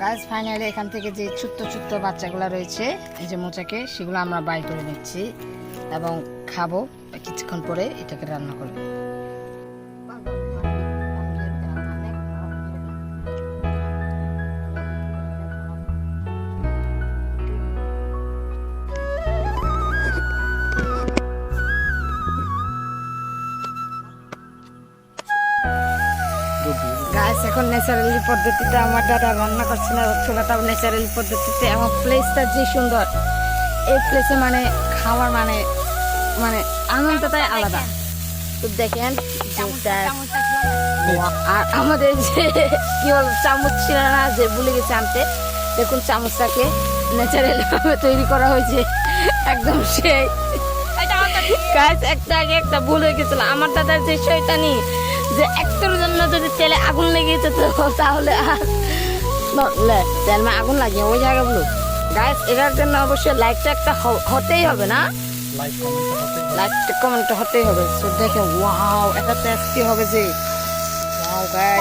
Guys finally এখান থেকে যে ছোট্ট ছোট্ট বাচ্চাগুলো রয়েছে এই যে মোচাকে সেগুলো আমরা বাই করে নিচ্ছি এবং খাবো কিছুক্ষণ পরে এটাকে রান্না করবো। গাইস এখন ন্যাচারালি পদ্ধতিতে আমার দাদা রান্না করছে না ছোলাটা ন্যাচারালি পদ্ধতিতে এবং প্লেসটা যে সুন্দর এই প্লেসে মানে খাওয়ার মানে মানে আনন্দটাই আলাদা। তো দেখেন আর আমাদের যে কি বল চামচ ছিল না যে ভুলে গেছে আনতে, দেখুন চামচটাকে ন্যাচারালি ভাবে তৈরি করা হয়েছে একদম সেই। গাইস একটা আগে একটা ভুল হয়ে গেছিল আমার দাদার যে শয়তানি যে একটার জন্য যদি তেলে আগুন লেগে যেত তাহলে আর তেল মা আগুন লাগিয়ে ওই জায়গা বলো। গাইস এটার জন্য অবশ্যই লাইকটা একটা হতেই হবে না, লাইক কমেন্ট হতেই হবে। সো দেখে ওয়াও এটা টেস্টি হবে যে ওয়াও গাইস।